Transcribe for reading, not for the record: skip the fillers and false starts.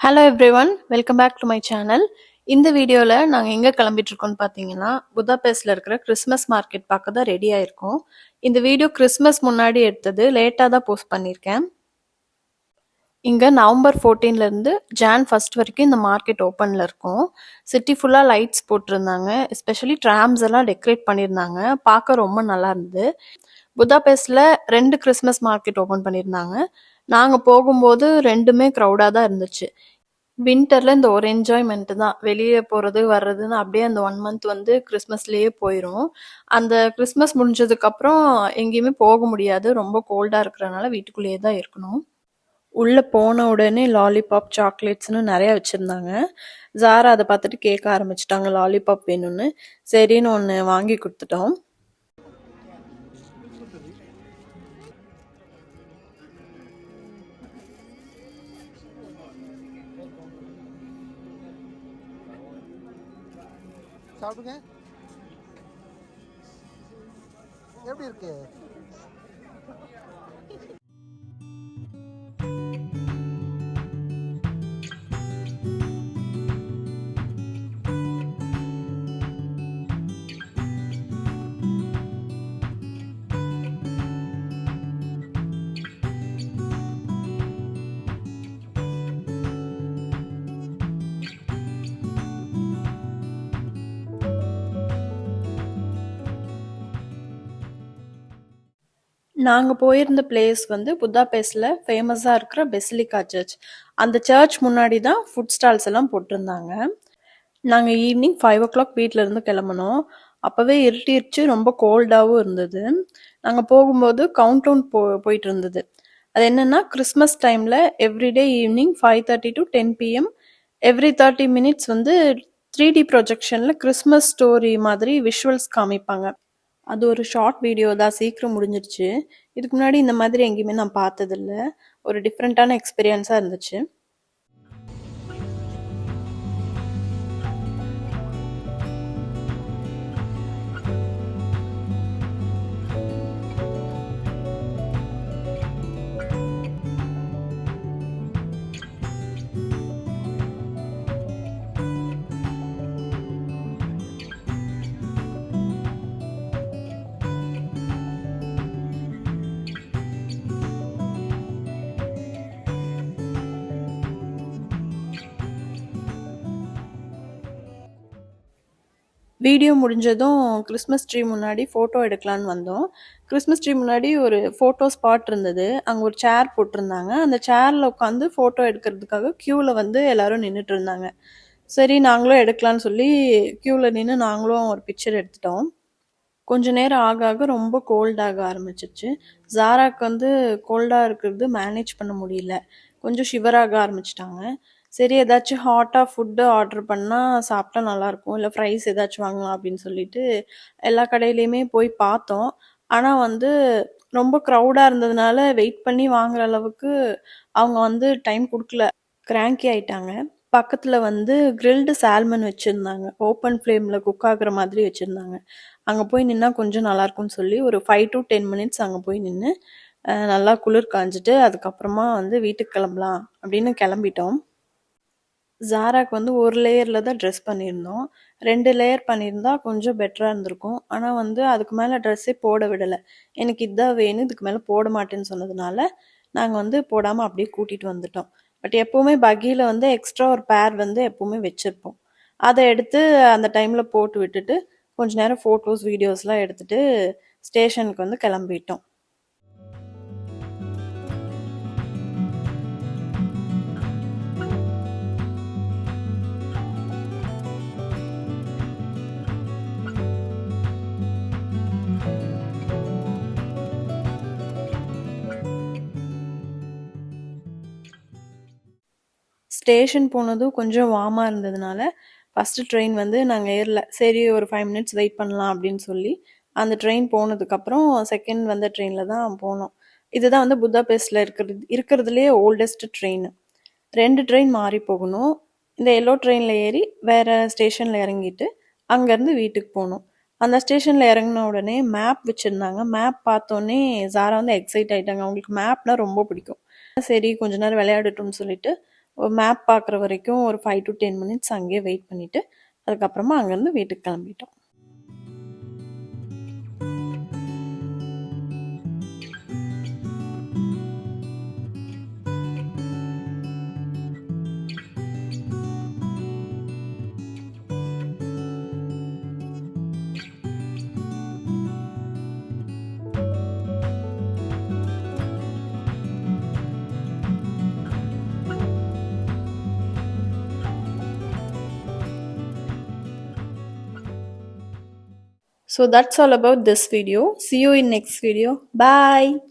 Hello everyone, welcome back to my channel. இந்த வீடியோவில் நாங்கள் எங்கே கிளம்பிட்டு இருக்கோம்னு பார்த்தீங்கன்னா, புதாபெஸ்டில் இருக்கிற கிறிஸ்மஸ் மார்க்கெட் பார்க்க தான் ரெடி ஆயிருக்கோம். இந்த வீடியோ கிறிஸ்மஸ் முன்னாடி எடுத்தது, லேட்டாக தான் போஸ்ட் பண்ணியிருக்கேன். இங்கே நவம்பர் 14லேருந்து ஜான் 1 வரைக்கும் இந்த மார்க்கெட் ஓப்பனில் இருக்கும். சிட்டி ஃபுல்லாக லைட்ஸ் போட்டிருந்தாங்க, எஸ்பெஷலி ட்ராம்ஸ் எல்லாம் டெக்கரேட் பண்ணியிருந்தாங்க. பார்க்க ரொம்ப நல்லா இருந்தது. புதாபெஸ்டில் 2 கிறிஸ்மஸ் மார்க்கெட் ஓப்பன் பண்ணியிருந்தாங்க. நாங்கள் போகும்போது ரெண்டுமே க்ரௌடாக தான் இருந்துச்சு. வின்டர்ல இந்த ஒரு என்ஜாய்மெண்ட் தான். வெளியே போறது வர்றதுன்னு அப்படியே அந்த 1 மந்த் வந்து கிறிஸ்மஸ்லயே போயிரும். அந்த கிறிஸ்மஸ் முடிஞ்சதுக்கு அப்புறம் எங்கேயுமே போக முடியாது. ரொம்ப கோல்டா இருக்கிறனால வீட்டுக்குள்ளேயே தான் இருக்கணும். உள்ள போன உடனே லாலிபாப், சாக்லேட்ஸ்னு நிறைய வச்சிருந்தாங்க. ஜாரா அதை பார்த்துட்டு கேட்க ஆரம்பிச்சிட்டாங்க லாலிபாப் வேணும்னு. சரின்னு ஒன்று வாங்கி கொடுத்துட்டோம். சாப்பிடுங்க. எப்படி இருக்கு? நாங்கள் போயிருந்த பிளேஸ் வந்து புதாபெஸ்டில் ஃபேமஸாக இருக்கிற பெசிலிக்கா சர்ச். அந்த சர்ச் முன்னாடி தான் ஃபுட் ஸ்டால்ஸ் எல்லாம் போட்டிருந்தாங்க. நாங்கள் ஈவினிங் 5 o'clock வீட்டிலேருந்து கிளம்புனோம். அப்போவே இருட்டிருச்சு, ரொம்ப கோல்டாகவும் இருந்தது. நாங்கள் போகும்போது கவுண்ட் டவுன் போயிட்டு இருந்தது. அது என்னென்னா, கிறிஸ்மஸ் டைமில் everyday evening 5:30 to 10 PM every 30 minutes வந்து 3D ப்ரொஜெக்ஷனில் கிறிஸ்மஸ் ஸ்டோரி மாதிரி விஷுவல்ஸ் காமிப்பாங்க. அது ஒரு ஷார்ட் வீடியோ தான், சீக்கிரம் முடிஞ்சிருச்சு. இதுக்கு முன்னாடி இந்த மாதிரி எங்கேயுமே நான் பார்த்ததில்ல. ஒரு டிஃப்ரெண்ட்டான எக்ஸ்பீரியன்ஸாக இருந்துச்சு. வீடியோ முடிஞ்சதும் கிறிஸ்மஸ் ட்ரீ முன்னாடி ஃபோட்டோ எடுக்கலான்னு வந்தோம். கிறிஸ்மஸ் ட்ரீ முன்னாடி ஒரு ஃபோட்டோ ஸ்பாட் இருந்தது. அங்கே ஒரு சேர் போட்டிருந்தாங்க. அந்த சேரில் உட்காந்து ஃபோட்டோ எடுக்கிறதுக்காக க்யூவில் வந்து எல்லாரும் நின்றுட்டு இருந்தாங்க. சரி, நாங்களும் எடுக்கலான்னு சொல்லி க்யூவில் நின்று நாங்களும் ஒரு பிக்சர் எடுத்துட்டோம். கொஞ்ச நேரம் ஆக ஆக ரொம்ப கோல்டாக ஆரம்பிச்சிருச்சு. ஜாராக்கு வந்து கோல்டாக இருக்கிறது மேனேஜ் பண்ண முடியல. கொஞ்சம் ஷிவராக ஆரம்பிச்சிட்டாங்க. சரி, ஏதாச்சும் ஹாட்டாக ஃபுட்டு ஆர்டர் பண்ணால் சாப்பிட்டா நல்லாயிருக்கும், இல்லை ஃப்ரைஸ் ஏதாச்சும் வாங்கலாம் அப்படின்னு சொல்லிட்டு எல்லா கடையிலையுமே போய் பார்த்தோம். ஆனால் வந்து ரொம்ப க்ரௌடாக இருந்ததுனால வெயிட் பண்ணி வாங்குற அளவுக்கு அவங்க வந்து டைம் கொடுக்கல. கிராங்கி ஆயிட்டாங்க. பக்கத்தில் வந்து கிரில்டு சால்மன் வச்சுருந்தாங்க. ஓப்பன் ஃப்ளேமில் குக் ஆகுற மாதிரி வச்சுருந்தாங்க. அங்கே போய் நின்னா கொஞ்சம் நல்லாயிருக்கும்னு சொல்லி ஒரு 5 to 10 minutes அங்கே போய் நின்று நல்லா குளிர் காஞ்சிட்டு அதுக்கப்புறமா வந்து வீட்டுக்கு கிளம்பலாம் அப்படின்னு கிளம்பிட்டோம். ஜாராக்கு வந்து ஒரு லேயரில் தான் ட்ரெஸ் பண்ணியிருந்தோம். 2 லேயர் பண்ணியிருந்தா கொஞ்சம் பெட்டராக இருந்திருக்கும். ஆனால் வந்து அதுக்கு மேலே ட்ரெஸ்ஸே போட விடலை. எனக்கு இதுதான் வேணும், இதுக்கு மேலே போட மாட்டேன்னு சொன்னதுனால நாங்கள் வந்து போடாமல் அப்படியே கூட்டிகிட்டு வந்துட்டோம். பட் எப்போவுமே பக்கியில் வந்து எக்ஸ்ட்ரா ஒரு பேர் வந்து எப்போவுமே வச்சுருப்போம். அதை எடுத்து அந்த டைமில் போட்டு விட்டுட்டு கொஞ்ச நேரம் ஃபோட்டோஸ் வீடியோஸ்லாம் எடுத்துகிட்டு ஸ்டேஷனுக்கு வந்து கிளம்பிட்டோம். ஸ்டேஷன் போனதும் கொஞ்சம் வார்மாக இருந்ததுனால ஃபஸ்ட்டு ட்ரெயின் வந்து நாங்கள் ஏறல. சரி, ஒரு 5 minutes வெயிட் பண்ணலாம் அப்படின்னு சொல்லி அந்த ட்ரெயின் போனதுக்கப்புறம் செகண்ட் வந்த ட்ரெயினில் தான் போனோம். இதுதான் வந்து புதாபெஸ்டில் இருக்கிறதுலே ஓல்டஸ்ட் ட்ரெயின். 2 ட்ரெயின் மாறி போகணும். இந்த எல்லோ ட்ரெயினில் ஏறி வேறு ஸ்டேஷனில் இறங்கிட்டு அங்கேருந்து வீட்டுக்கு போகணும். அந்த ஸ்டேஷனில் இறங்கின உடனே மேப் வச்சுருந்தாங்க. மேப் பார்த்தோன்னே ஜாரா வந்து எக்ஸைட் ஆகிட்டாங்க. அவங்களுக்கு மேப்னால் ரொம்ப பிடிக்கும். சரி, கொஞ்ச நேரம் விளையாடட்டும்னு சொல்லிட்டு ஒரு மேப் பார்க்குற வரைக்கும் ஒரு 5 to 10 மினிட்ஸ் அங்கேயே வெயிட் பண்ணிவிட்டு அதுக்கப்புறமா அங்கேருந்து வீட்டுக்கு கிளம்பிட்டோம். So that's all about this video. See you in next video. Bye.